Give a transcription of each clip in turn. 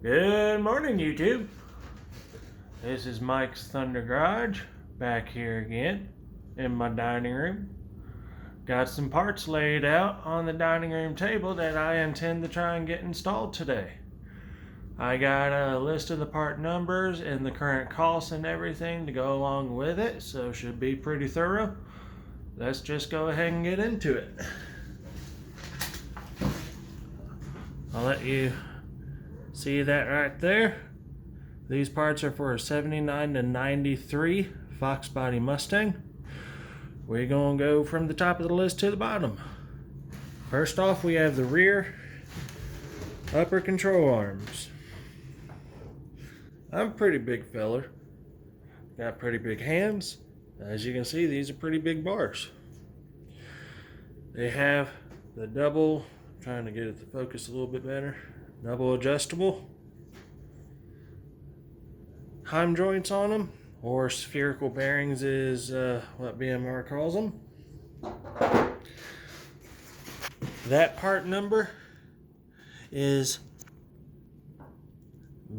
Good morning, YouTube. This is Mike's Thunder Garage, back here again in my dining room. Got some parts laid out on the dining room table that I intend to try and get installed today. I got a list of the part numbers and the current costs and everything to go along with it, so should be pretty thorough. Let's just go ahead and get into it. I'll let you see that right there. These parts are for a 79 to 93 Fox Body Mustang. We're gonna go from the top of the list to the bottom. First off, we have the rear upper control arms. I'm a pretty big feller. Got pretty big hands. As you can see, these are pretty big bars. They have the double, trying to get it to focus a little bit better, double adjustable heim joints on them, or spherical bearings is what BMR calls them. That part number is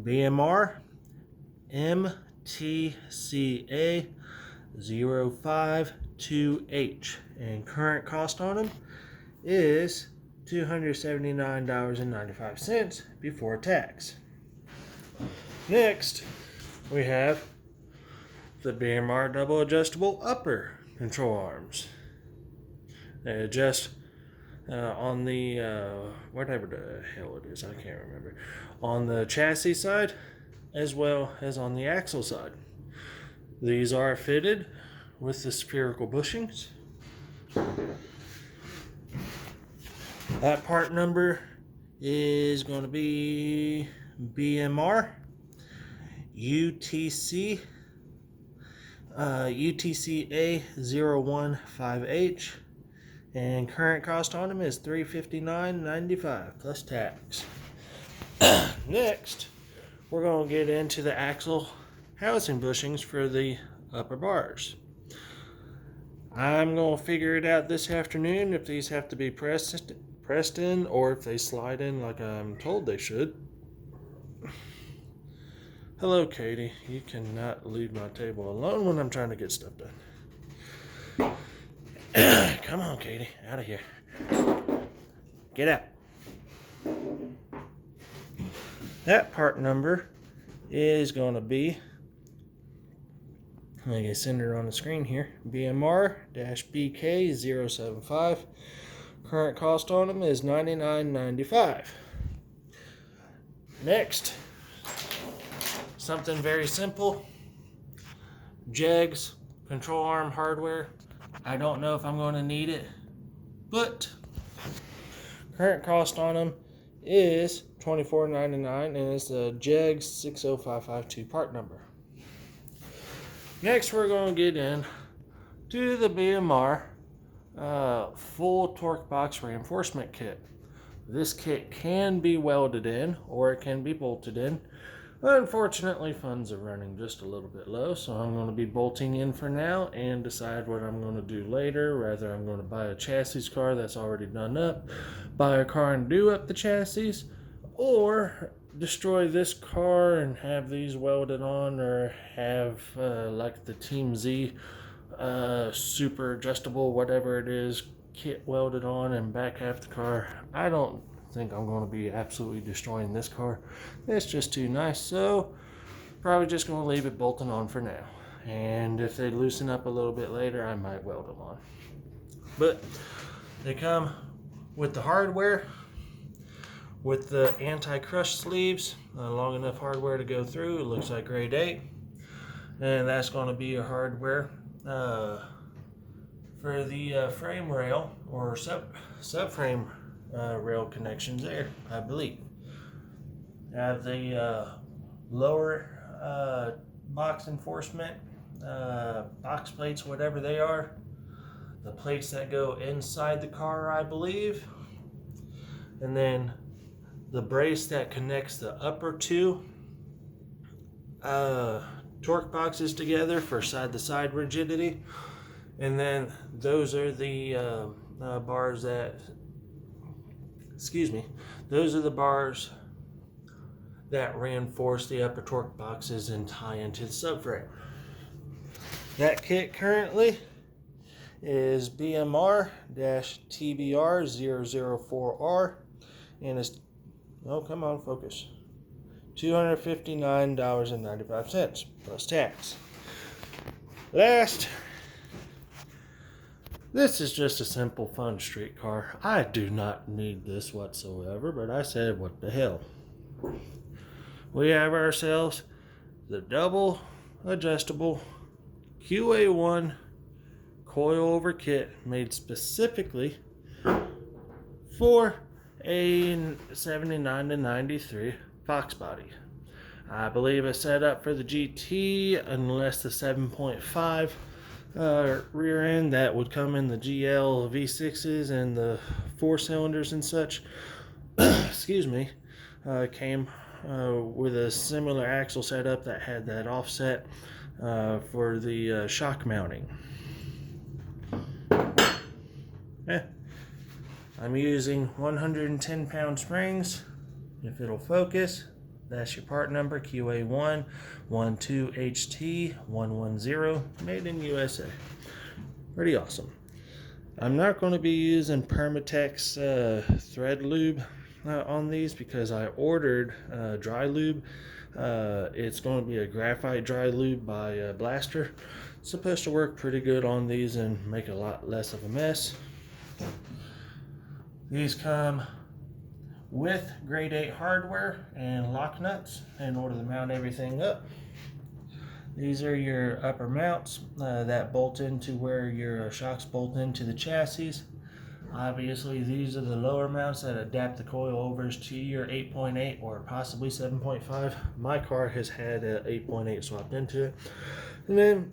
BMR MTCA 052H, and current cost on them is $279.95 before tax. Next, we have the BMR double adjustable upper control arms. They adjust on the whatever the hell it is, I can't remember, on the chassis side as well as on the axle side. These are fitted with the spherical bushings. That part number is going to be BMR UTCA 015H, and current cost on them is $359.95 plus tax. Next, we're going to get into the axle housing bushings for the upper bars. I'm going to figure it out this afternoon if these have to be pressed in or if they slide in like I'm told they should. Hello, Katie. You cannot leave my table alone when I'm trying to get stuff done. Come on, Katie. Out of here. Get out. That part number is going to be, I can send it on the screen here, BMR-BK075. Current cost on them is $99.95. Next, something very simple. Jegs control arm hardware. I don't know if I'm going to need it, but current cost on them is $24.99, and it's the Jegs 60552 part number. Next, we're going to get in to the BMR full torque box reinforcement kit. This kit can be welded in or it can be bolted in. Unfortunately, funds are running just a little bit low, so I'm going to be bolting in for now and decide what I'm going to do later. Rather, I'm going to buy a chassis car that's already done up, buy a car and do up the chassis, or destroy this car and have these welded on, or have like the Team Z super adjustable whatever it is kit welded on and back half the car. I don't think I'm going to be absolutely destroying this car. It's just too nice, so probably just going to leave it bolted on for now, and if they loosen up a little bit later I might weld them on. But they come with the hardware, with the anti-crush sleeves, long enough hardware to go through. It looks like grade 8, and that's going to be your hardware for the frame rail or subframe rail connections there, I believe. Have the lower box enforcement, box plates, whatever they are, the plates that go inside the car, I believe, and then the brace that connects the upper two torque boxes together for side-to-side rigidity, and then those are the bars that, those are the bars that reinforce the upper torque boxes and tie into the subframe. That kit currently is BMR-TBR004R, and it's, oh come on, focus, $259.95 plus tax. Last, this is just a simple fun street car. I do not need this whatsoever, but I said what the hell. We have ourselves the double adjustable QA1 coilover kit made specifically for a 79 to 93 Fox body. I believe it's set up for the GT, unless the 7.5 rear end that would come in the GL V6s and the 4 cylinders and such excuse me, came with a similar axle setup that had that offset for the shock mounting. I'm using 110 pound springs. If it'll focus, that's your part number, QA1 12HT110, made in USA. Pretty awesome. I'm not going to be using Permatex thread lube on these because I ordered dry lube. It's going to be a graphite dry lube by Blaster. It's supposed to work pretty good on these and make a lot less of a mess. These come with grade 8 hardware and lock nuts in order to mount everything up. These are your upper mounts that bolt into where your shocks bolt into the chassis. Obviously, these are the lower mounts that adapt the coilovers to your 8.8 or possibly 7.5. My car has had a 8.8 swapped into it. And then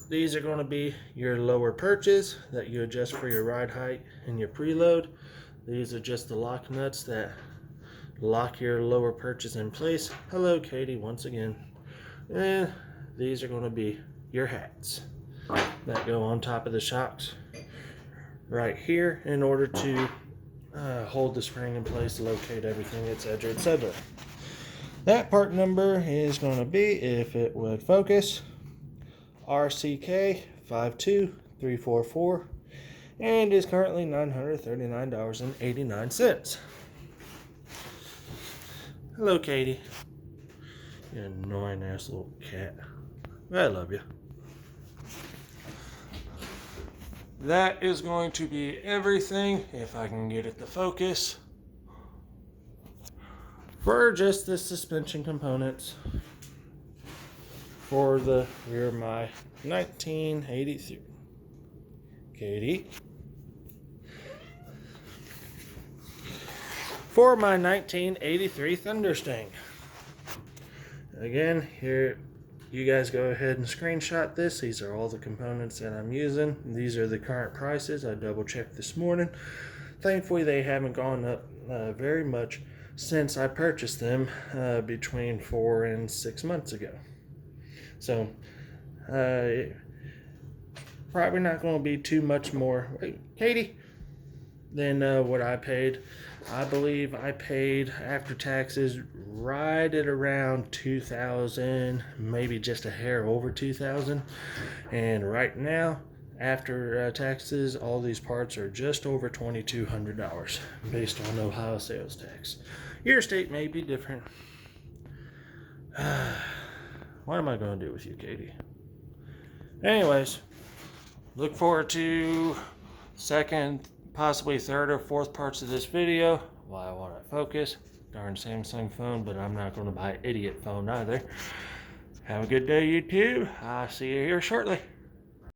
these are going to be your lower perches that you adjust for your ride height and your preload. These are just the lock nuts that lock your lower perches in place. Hello, Katie, once again. And these are going to be your hats that go on top of the shocks right here in order to hold the spring in place, locate everything, etc., etc. That part number is going to be, if it would focus, RCK 52344, and is currently $939.89. Hello, Katie. You annoying ass little cat. I love you. That is going to be everything, if I can get it to focus, for just the suspension components for the rear of my 1983. Katie. For my 1983 Thunderstang. Again, here, you guys go ahead and screenshot this. These are all the components that I'm using. These are the current prices. I double checked this morning. Thankfully, they haven't gone up very much since I purchased them between 4 and 6 months ago. So, probably not going to be too much more, Katie, than what I paid. I believe I paid after taxes right at around $2,000, maybe just a hair over $2,000. And right now, after taxes, all these parts are just over $2,200 based on Ohio sales tax. Your state may be different. What am I going to do with you, Katie? Anyways, look forward to second, possibly third or fourth parts of this video. Why I want to focus. Darn Samsung phone, but I'm not going to buy an idiot phone either. Have a good day, YouTube. I'll see you here shortly.